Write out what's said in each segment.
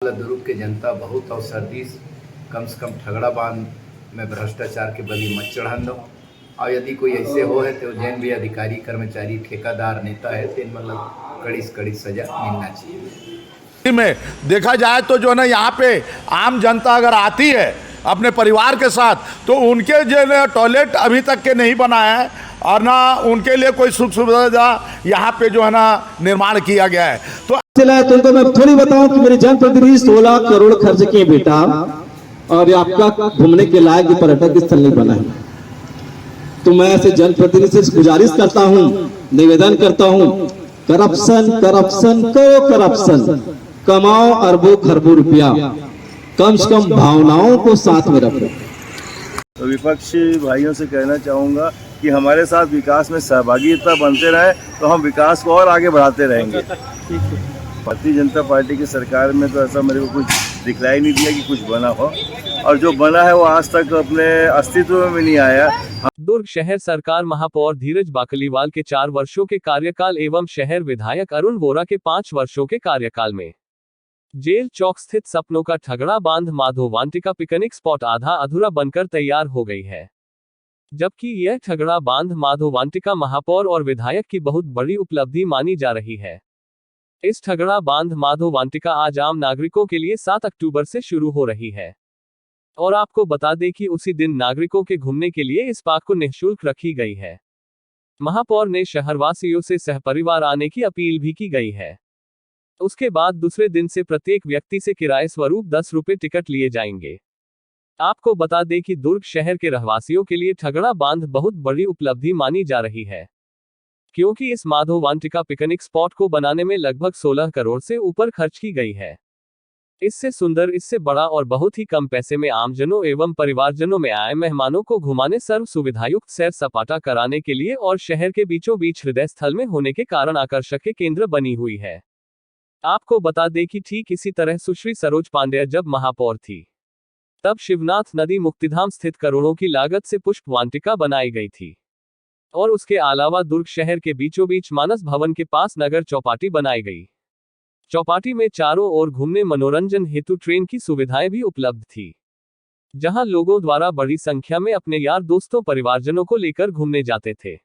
दुर्ग की जनता बहुत और सर्दी कम से कम ठगड़ा बांध में भ्रष्टाचार के बली मत चढ़ान दो। और यदि कोई ऐसे हो है तो जैन भी अधिकारी कर्मचारी ठेकेदार नेता है तो मतलब कड़ी से कड़ी सजा मिलना चाहिए। में देखा जाए तो जो है ना, यहाँ पे आम जनता अगर आती है अपने परिवार के साथ तो उनके जो टॉयलेट अभी तक के नहीं बना है और ना उनके लिए कोई सुख सुविधा यहाँ पे जो है ना निर्माण किया गया है। तो तुमको मैं थोड़ी बताऊं कि मेरे जनप्रतिनिधि 16 करोड़ खर्च किए बेटा, और आपका घूमने के लायक पर्यटक स्थल नहीं बना है। तो मैं ऐसे जनप्रतिनिधि से गुजारिश करता हूं, निवेदन करता हूं, करप्शन करप्शन करो, करप्शन कमाओ अरबों खरबों रुपया, कम से कम भावनाओं को साथ में रखो। तो विपक्षी भाइयों से कहना चाहूँगा कि हमारे साथ विकास में सहभागिता बनते रहे तो हम विकास को और आगे बढ़ाते रहेंगे। भारतीय जनता पार्टी की सरकार में तो ऐसा मेरे को कुछ दिखलाई नहीं दिया कि कुछ बना हो, और जो बना है वो आज तक अपने अस्तित्व में नहीं आया। दुर्ग शहर सरकार महापौर धीरज बाकलीवाल के 4 वर्षों के कार्यकाल एवं शहर विधायक अरुण वोरा के 5 वर्षों के कार्यकाल में जेल चौक स्थित सपनों का ठगड़ा बांध माधो वाटिका पिकनिक स्पॉट आधा अधूरा बनकर तैयार हो गई है। जबकि यह ठगड़ा बांध माधो वाटिका महापौर और विधायक की बहुत बड़ी उपलब्धि मानी जा रही है। इस ठगड़ा बांध माधो वाटिका आज आम नागरिकों के लिए 7 अक्टूबर से शुरू हो रही है। और आपको बता दें कि उसी दिन नागरिकों के घूमने के लिए इस पार्क को निःशुल्क रखी गई है। महापौर ने शहरवासियों से सहपरिवार आने की अपील भी की गई है। उसके बाद दूसरे दिन से प्रत्येक व्यक्ति से किराए स्वरूप 10 रुपये टिकट लिए जाएंगे। आपको बता दें कि दुर्ग शहर के रहवासियों के लिए ठगड़ा बांध बहुत बड़ी उपलब्धि मानी जा रही है, क्योंकि इस माधो वाटिका पिकनिक स्पॉट को बनाने में लगभग 16 करोड़ से ऊपर खर्च की गई है। इससे सुंदर, इससे बड़ा और बहुत ही कम पैसे में आमजनों एवं परिवारजनों में आए मेहमानों को घुमाने, सर्व सुविधायुक्त सैर सपाटा कराने के लिए और शहर के बीचों बीच हृदय स्थल में होने के कारण आकर्षक के केंद्र बनी हुई है। आपको बता दें कि ठीक इसी तरह सुश्री सरोज पांडेय जब महापौर थी तब शिवनाथ नदी मुक्तिधाम स्थित करोड़ों की लागत से पुष्प वाटिका बनाई गई थी। और उसके अलावा दुर्ग शहर के बीचों बीच मानस भवन के पास नगर चौपाटी बनाई गई। चौपाटी में चारों ओर घूमने मनोरंजन हेतु ट्रेन की सुविधाएं भी उपलब्ध थी, जहां लोगों द्वारा बड़ी संख्या में अपने यार दोस्तों परिवारजनों को लेकर घूमने जाते थे।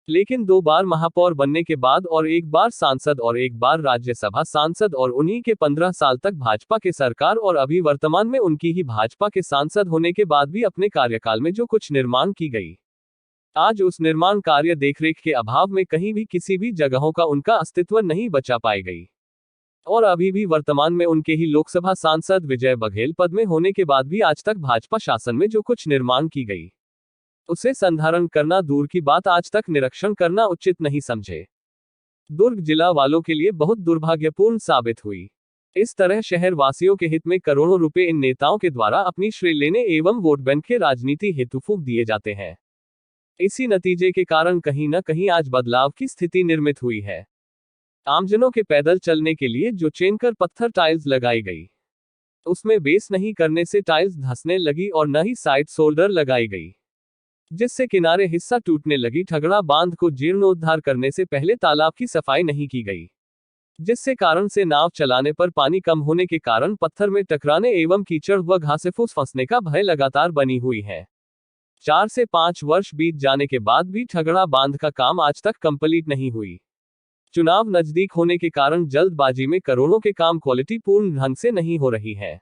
लेकिन 2 बार महापौर बनने के बाद और 1 बार सांसद और 1 बार राज्यसभा सांसद और उन्हीं के 15 साल तक भाजपा के सरकार और अभी वर्तमान में उनकी ही भाजपा के सांसद होने के बाद भी अपने कार्यकाल में जो कुछ निर्माण की गई, आज उस निर्माण कार्य देखरेख के अभाव में कहीं भी किसी भी जगहों का उनका अस्तित्व नहीं बचा पाई गई। और अभी भी वर्तमान में उनके ही लोकसभा सांसद विजय बघेल पद में होने के बाद भी आज तक भाजपा शासन में जो कुछ निर्माण की गई उसे संधारण करना दूर की बात, आज तक निरीक्षण करना उचित नहीं समझे। दुर्ग जिला वालों के लिए बहुत दुर्भाग्यपूर्ण साबित हुई। इस तरह शहर वासियों के हित में करोड़ों रुपए इन नेताओं के द्वारा अपनी श्रेय लेने एवं वोट बैंक के राजनीति हेतु फूंक दिए जाते हैं। इसी नतीजे के कारण कहीं न कहीं आज बदलाव की स्थिति निर्मित हुई है। आमजनों के पैदल चलने के लिए जो चेनकर पत्थर टाइल्स लगाई गई, उसमें बेस नहीं करने से टाइल्स धंसने लगी और न ही साइड शोल्डर लगाई गई, जिससे किनारे हिस्सा टूटने लगी। ठगड़ा बांध को जीर्णोद्धार करने से पहले तालाब की सफाई नहीं की गई, जिससे कारण से नाव चलाने पर पानी कम होने के कारण पत्थर में टकराने एवं कीचड़ व घासेफूस फंसने का भय लगातार बनी हुई है। 4 से 5 वर्ष बीत जाने के बाद भी ठगड़ा बांध का काम आज तक कंप्लीट नहीं हुई। चुनाव नजदीक होने के कारण जल्दबाजी में करोड़ों के काम क्वालिटी पूर्ण ढंग से नहीं हो रही है,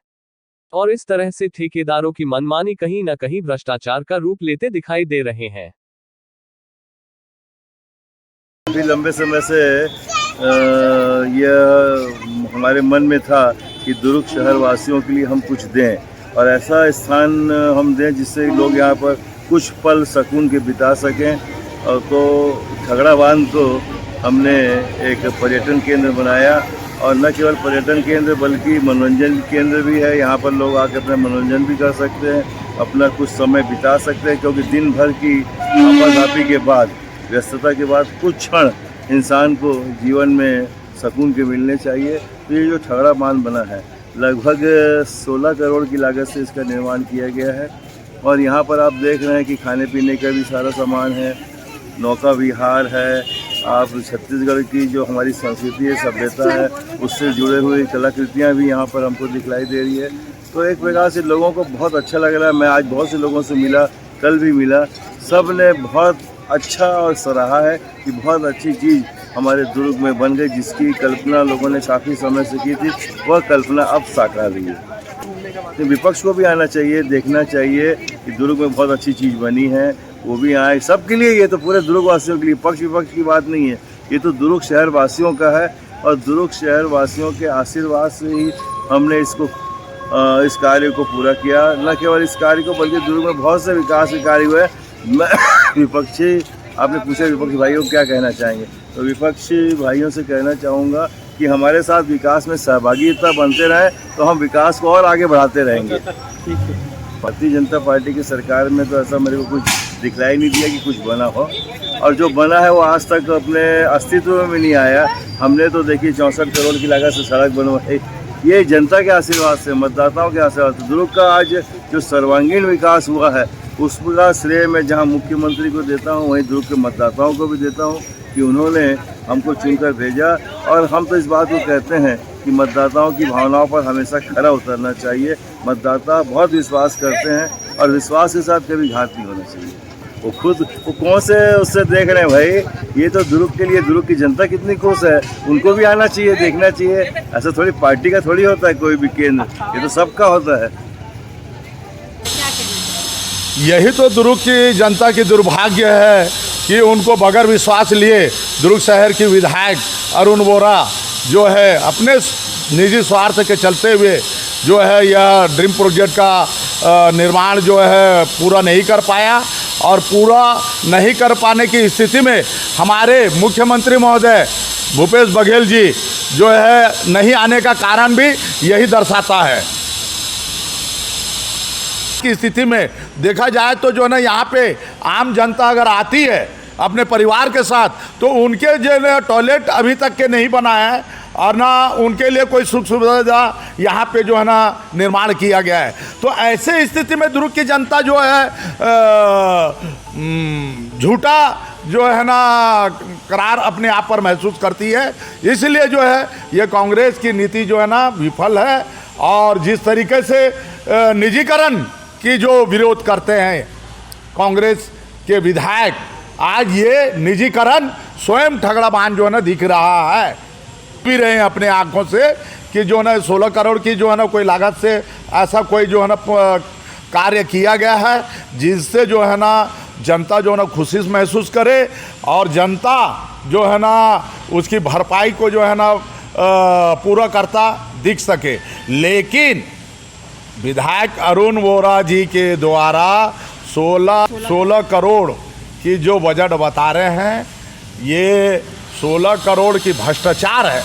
और इस तरह से ठेकेदारों की मनमानी कहीं न कहीं भ्रष्टाचार का रूप लेते दिखाई दे रहे हैं। अभी लंबे समय से यह हमारे मन में था कि दुर्ग शहर वासियों के लिए हम कुछ दें और ऐसा स्थान हम दें जिससे लोग यहाँ पर कुछ पल सुकून के बिता सकें। और तो ठगड़ा बांध को हमने एक पर्यटन केंद्र बनाया, और न केवल पर्यटन केंद्र बल्कि मनोरंजन केंद्र भी है। यहाँ पर लोग आकर अपना मनोरंजन भी कर सकते हैं, अपना कुछ समय बिता सकते हैं, क्योंकि दिन भर की आपाधापी के बाद, व्यस्तता के बाद कुछ क्षण इंसान को जीवन में सुकून के मिलने चाहिए। तो ये जो ठगड़ा बांध बना है, लगभग 16 करोड़ की लागत से इसका निर्माण किया गया है। और यहाँ पर आप देख रहे हैं कि खाने पीने का भी सारा सामान है, नौका विहार है, आप छत्तीसगढ़ की जो हमारी संस्कृति है, सभ्यता है, उससे जुड़े हुए कलाकृतियाँ भी यहाँ पर हमको दिखलाई दे रही है। तो एक प्रकार से लोगों को बहुत अच्छा लग रहा है। मैं आज बहुत से लोगों से मिला, कल भी मिला, सब ने बहुत अच्छा और सराहा है कि बहुत अच्छी चीज़ हमारे दुर्ग में बन गई, जिसकी कल्पना लोगों ने काफ़ी समय से की थी, वह कल्पना अब साकार हुई है। तो विपक्ष को भी आना चाहिए, देखना चाहिए कि दुर्ग में बहुत अच्छी चीज़ बनी है, वो भी आए। सबके लिए, ये तो पूरे दुर्ग वासियों के लिए, पक्ष विपक्ष की बात नहीं है, ये तो दुर्ग शहर वासियों का है। और दुर्ग शहर वासियों के आशीर्वाद से ही हमने इस कार्य को पूरा किया। न केवल इस कार्य को, बल्कि दुर्ग में बहुत से विकास के कार्य हुए। मैं विपक्षी, आपने पूछा विपक्षी भाइयों को क्या कहना चाहेंगे, तो विपक्षी भाइयों से कहना चाहूँगा कि हमारे साथ विकास में सहभागिता बनते रहें, तो हम विकास को और आगे बढ़ाते रहेंगे। भारतीय जनता पार्टी की सरकार में तो ऐसा मेरे को कुछ दिखलाई नहीं दिया कि कुछ बना हो, और जो बना है वो आज तक अपने अस्तित्व में भी नहीं आया। हमने तो देखिए 64 करोड़ की लागत से सड़क बनवाई, ये जनता के आशीर्वाद से, मतदाताओं के आशीर्वाद से। दुर्ग का आज जो सर्वांगीण विकास हुआ है, उसका श्रेय मैं जहां मुख्यमंत्री को देता हूं, वहीं दुर्ग के मतदाताओं को भी देता हूं कि उन्होंने हमको चुनकर भेजा। और हम तो इस बात को कहते हैं कि मतदाताओं की भावनाओं पर हमेशा खरा उतरना चाहिए। मतदाता बहुत विश्वास करते हैं, और विश्वास के साथ कभी घात नहीं होना चाहिए। वो कौन से उससे देख रहे हैं भाई, ये तो दुर्ग के लिए, दुर्ग की जनता कितनी खुश है, उनको भी आना चाहिए, देखना चाहिए। ऐसा थोड़ी पार्टी का थोड़ी होता है कोई भी केंद्र, ये तो सबका होता है। यही तो दुर्ग की जनता की दुर्भाग्य है कि उनको बगैर विश्वास लिए दुर्ग शहर की विधायक अरुण वोरा जो है अपने निजी स्वार्थ के चलते हुए जो है यह ड्रीम प्रोजेक्ट का निर्माण जो है पूरा नहीं कर पाया। और पूरा नहीं कर पाने की स्थिति में हमारे मुख्यमंत्री महोदय भूपेश बघेल जी जो है नहीं आने का कारण भी यही दर्शाता है। की स्थिति में देखा जाए तो जो है ना, यहाँ पे आम जनता अगर आती है अपने परिवार के साथ, तो उनके जो है टॉयलेट अभी तक के नहीं बनाया है, और ना उनके लिए कोई सुख सुविधा यहाँ पे जो है ना निर्माण किया गया है। तो ऐसे स्थिति में दुर्ग की जनता जो है झूठा जो है ना करार अपने आप पर महसूस करती है। इसलिए जो है ये कांग्रेस की नीति जो है ना विफल है, और जिस तरीके से निजीकरण की जो विरोध करते हैं कांग्रेस के विधायक, आज ये निजीकरण स्वयं ठगड़ाबान जो है ना दिख रहा है। पी रहे हैं अपने आंखों से कि जो है ना 16 करोड़ की जो है ना कोई लागत से ऐसा कोई जो है ना कार्य किया गया है, जिससे जो है ना जनता जो है ना खुशी महसूस करे, और जनता जो है ना उसकी भरपाई को जो है ना पूरा करता दिख सके। लेकिन विधायक अरुण वोरा जी के द्वारा 16 करोड़ की जो बजट बता रहे हैं, ये 16 करोड़ की भ्रष्टाचार है।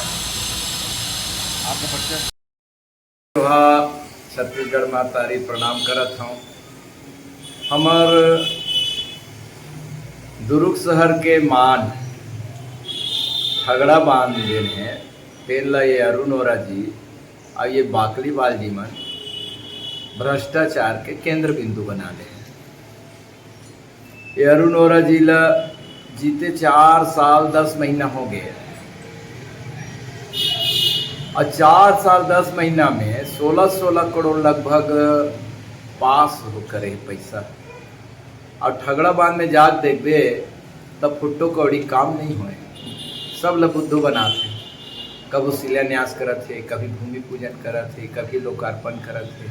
छत्तीसगढ़ में तारी प्रणाम करत हूँ। हमार दुर्ग शहर के मान ठगड़ा बांध देन है, तेन ला ये अरुण वोरा जी और ये बाकलीवाल जी मन भ्रष्टाचार के केंद्र बिंदु बना ले। ये अरुण वोरा जी ला जीते 4 साल 10 महीना हो गए, और 4 साल 10 महीना में 16 करोड़ लगभग पास हो करे पैसा। और ठगड़ा बांध में जात देखबे तब फुट्टो कौड़ी काम नहीं होए, सब ला बुद्धू बनाते। कभी शिलान्यास करत थे, कभी भूमि पूजन करत थे, कभी लोकार्पण करत थे,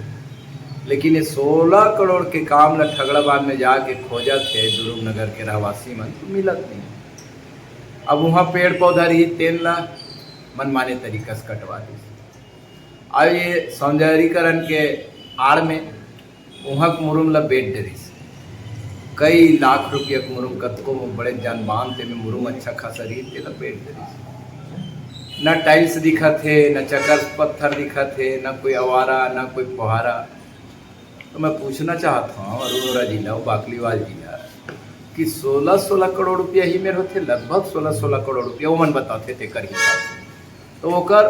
लेकिन ये 16 करोड़ के काम ला ठगड़ा बांध में जाके खोजत थे दुर्ग नगर के रहवासी मन, तो मिलत नहीं। अब वहाँ पेड़ पौधा रही, तेन ला मनमाने तरीका से कटवा दी। अब ये सौंदर्यीकरण के आड़ में वहाँ मुरुम ला बेच दे रही, कई लाख रुपया के मुरुम, कतको बड़े जान बांधते में मुरुम अच्छा खासा रही, तेला बेच दे रही। न टाइल्स दिखा थे, न चकर पत्थर दिखा थे, न कोई अवारा, न कोई फुहारा। तो मैं पूछना चाहता हूँ अरुण वोरा जिला और बाकलीवाल जिला कि 16 करोड़ रुपया ही मेरे होते, लगभग 16 करोड़ रुपया वो मन बताते थे कर हिसाब से, तो ओकर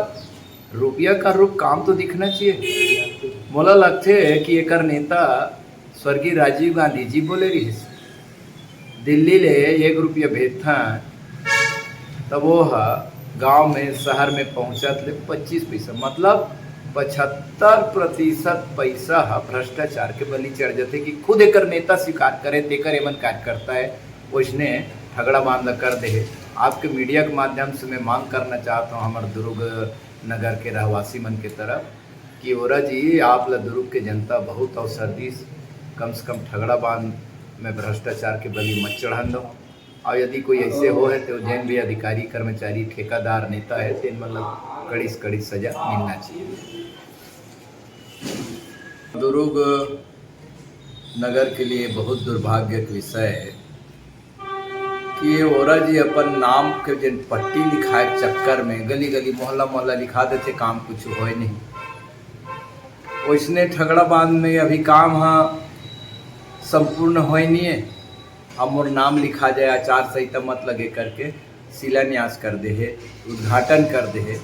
रुपया का रूप काम तो दिखना चाहिए। मोला लगते है कि एकर नेता स्वर्गीय राजीव गांधी जी बोले रही, दिल्ली ले 1 रुपया भेजता तब वो गांव में शहर में पहुंचत ले 25 पैसा, मतलब 75% पैसा भ्रष्टाचार के बलि चढ़ जाते कि खुद एक नेता स्वीकार करे तेकर एवं कार्यकर्ता है उसने ठगड़ा बांध कर दे। आपके मीडिया के माध्यम से मैं मांग करना चाहता हूँ हमारे दुर्ग नगर के रहवासी मन के तरफ कि ओरा जी आप ला दुर्ग के जनता बहुत अवसर दीस, कम से कम ठगड़ा बांध में भ्रष्टाचार के बलि मत चढ़न दो। और यदि कोई ऐसे हो है तो जैन भी अधिकारी कर्मचारी ठेकेदार नेता है तो मतलब कड़ी से कड़ी सजा मिलना चाहिए। दुर्ग नगर के लिए बहुत दुर्भाग्य का विषय है कि ये ओरा जी अपन नाम के जिन पट्टी लिखाए चक्कर में गली गली मोहल्ला मोहल्ला लिखा देते, काम कुछ हो नहीं। वैसने ठगड़ा बांध में अभी काम संपूर्ण हो नहीं है। हम और नाम लिखा जाए, आचार संहिता मत लगे करके शिलान्यास कर दे है, उद्घाटन कर दे है,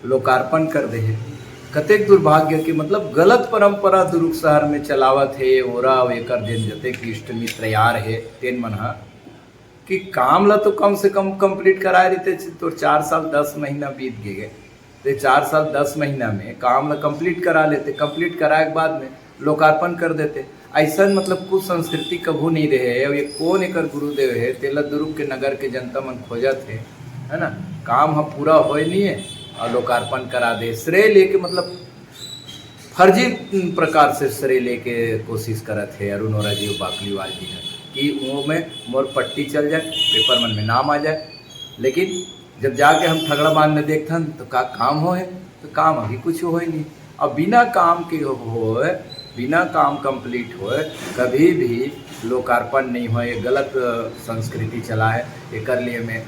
लोकार्पण कर दे है। कतेक दुर्भाग्य की मतलब गलत परंपरा दुर्ग शहर में चलावत है। ओरा एकर दिन जते कि इष्ट मित्र यार है तेन मन कि काम ला तो कम से कम कंप्लीट कराए रहते तो 4 साल 10 महीना बीत गए तो 4 साल 10 महीना में काम ला कंप्लीट करा लेते। कंप्लीट कराए के बाद में लोकार्पण कर देते। ऐसा मतलब कुछ संस्कृति कभू नहीं रहे है। ये कौन एकर गुरुदेव है तेला दुर्ग के नगर के जनता मन खोजत है ना। काम हम पूरा हो नहीं है और लोकार्पण करा दे, श्रेय लेके मतलब फर्जी प्रकार से श्रेय लेके कोशिश करत है अरुण ओरा जी बाकलीवाल जी है कि वो में मोर पट्टी चल जाए, पेपर मन में नाम आ जाए। लेकिन जब जाके हम ठगड़ा बांध में देखथन तो का काम हो है, तो काम अभी कुछ हो ही नहीं। अब बिना काम के हो, बिना काम कंप्लीट हो कभी भी लोकार्पण नहीं हो। ये गलत संस्कृति चला है, एक लिए मैं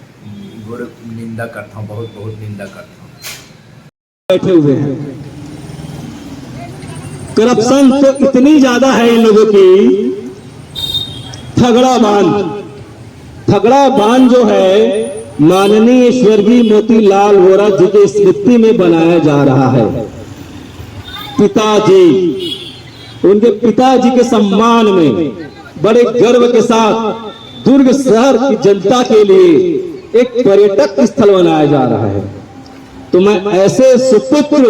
गुरु निंदा करता हूँ, बहुत बहुत निंदा करता हूँ। बैठे हुए हैं, करप्शन तो इतनी ज्यादा है इन लोगों की। ठगड़ा बांध जो है माननीय स्वर्गीय मोतीलाल वोरा जी के स्मृति में बनाया जा रहा है। पिताजी, उनके पिताजी के सम्मान में बड़े गर्व के साथ दुर्ग शहर की जनता के लिए एक पर्यटक स्थल बनाया जा रहा है। तो मैं ऐसे सुपुत्र,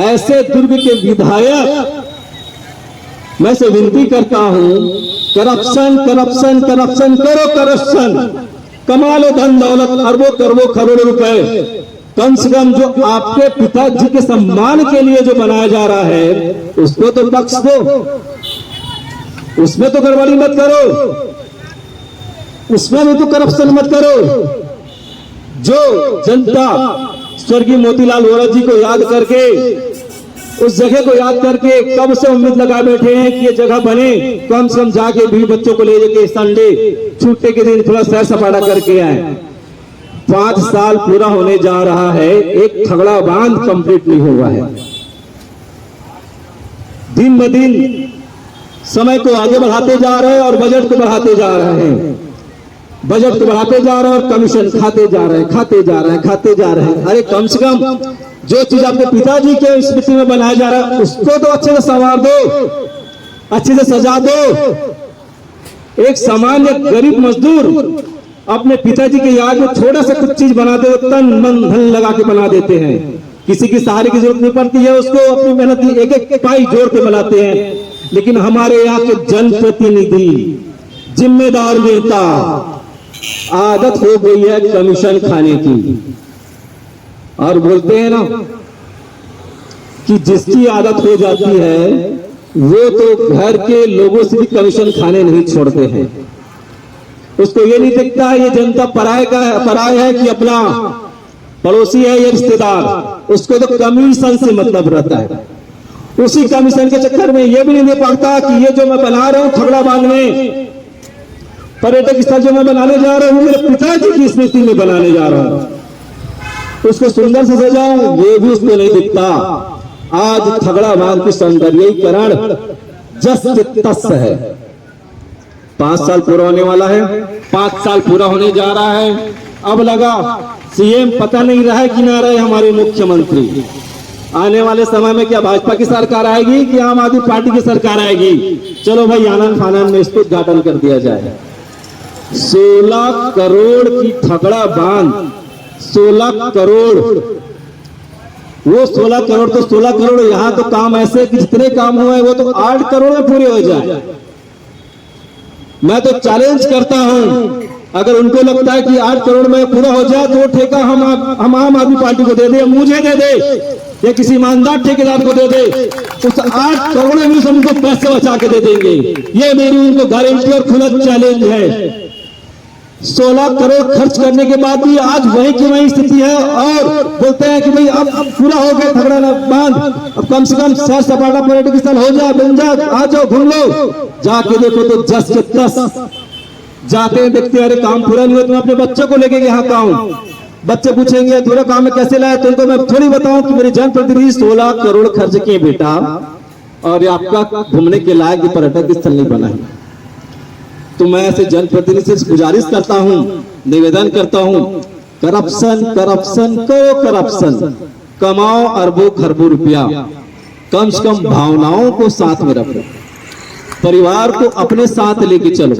ऐसे दुर्ग के विधायक मैं से विनती करता हूं, करप्शन करप्शन करप्शन करो, करप्शन कमा लो धन दौलत, अरबों करोड़ों रुपए। कम से कम जो आपके पिताजी के सम्मान के लिए जो बनाया जा रहा है उसको तो बख्श दो, उसमें तो गड़बड़ी मत करो, उसमें भी तो करप्शन मत करो। जो जनता स्वर्गीय मोतीलाल वोरा जी को याद करके, उस जगह को याद करके कब से उम्मीद लगा बैठे हैं कि ये जगह बने, कम से कम जाके भी बच्चों को ले जाके संडे छुट्टी के दिन थोड़ा सैर सपाटा करके आए। 5 साल पूरा होने जा रहा है, एक ठगड़ा बांध कंप्लीट नहीं हुआ है। दिन ब दिन समय को आगे बढ़ाते जा रहे हैं और बजट को बढ़ाते जा रहे हैं, बजट को बढ़ाते जा रहे हैं और कमीशन खाते जा रहे हैं, खाते जा रहे हैं, खाते जा रहे हैं। अरे कम से कम जो चीज आपके पिताजी के स्मृति में बनाया जा रहा है उसको तो अच्छे से संवार दो, अच्छे से सजा दो। एक सामान्य गरीब मजदूर अपने पिताजी के याद में थोड़ा सा कुछ चीज बनाते हो, तन मन धन लगा के बना देते हैं। किसी की सहारे की जरूरत नहीं पड़ती है, उसको अपनी मेहनत की एक एक पाई जोड़ के बनाते हैं। लेकिन हमारे यहाँ के जनप्रतिनिधि, जिम्मेदार नेता, आदत हो गई है कमीशन खाने की। और बोलते हैं ना कि जिसकी आदत हो जाती है वो तो घर के लोगों से भी कमीशन खाने नहीं छोड़ते हैं। उसको ये नहीं दिखता है ये जनता पराया है कि अपना पड़ोसी है या रिश्तेदार, उसको तो कमीशन से मतलब रहता है। उसी कमीशन के चक्कर में ये भी नहीं दे पाता कि ये जो मैं बना रहा हूं ठगड़ा बांध में, पर्यटक स्थल जो मैं बनाने जा रहा हूं मेरे पिताजी की स्मृति में बनाने जा रहा हूं, उसको सुंदर से सजाऊं, ये भी उसको नहीं दिखता। आज ठगड़ा बांध की सौंदर्यीकरण जस तस है। 5 साल पूरा होने वाला है, 5 साल पूरा होने जा रहा है। अब लगा सीएम पता नहीं रहा है कि ना रहे हमारे मुख्यमंत्री। आने वाले समय में क्या भाजपा की सरकार आएगी कि आम आदमी पार्टी की सरकार आएगी? चलो भाई आनंद फानंद में इसको उद्घाटन कर दिया जाए। 16 करोड़ की ठगड़ा बांध, 16 करोड़, वो 16 करोड़ तो 16 करोड़, यहाँ तो काम ऐसे कि जितने काम हुए वो तो 8 करोड़ में पूरे हो जाए। मैं तो चैलेंज करता हूं, अगर उनको लगता है कि 8 करोड़ में पूरा हो जाए तो वो ठेका हम आम आदमी पार्टी को दे दे, मुझे दे दे या किसी ईमानदार ठेकेदार को दे दे, उस 8 करोड़ में भी उनको पैसे बचा के दे देंगे। ये मेरी उनको गारंटी और खुला चैलेंज है। 16 करोड़ खर्च करने के बाद भी आज वही की वही स्थिति है और बोलते हैं कि भाई अब पूरा हो गया ठगड़ा बांध, अब कम से कम सैर सपाटा पर्यटक स्थल हो जाए, बन जाए, आ जाओ घूम लो। जाके देखो तो 10 के 10 जाते हैं, देखते हैं अरे काम पूरा नहीं हुआ, तुम अपने बच्चों को लेके यहाँ काम, बच्चे पूछेंगे पूरा काम में कैसे लाया, तो उनको मैं थोड़ी बताऊं कि मेरे जनप्रतिनिधि 16 करोड़ खर्च किए बेटा और ये आपका घूमने के लायक पर्यटक स्थल नहीं बना है। तो मैं ऐसे जनप्रतिनिधि से गुजारिश करता हूं, निवेदन करता हूं, करप्शन करप्शन करो, करप्शन कमाओ अरबों खरबों रुपया, कम से कम भावनाओं को साथ में रखो, परिवार को अपने साथ लेके चलो।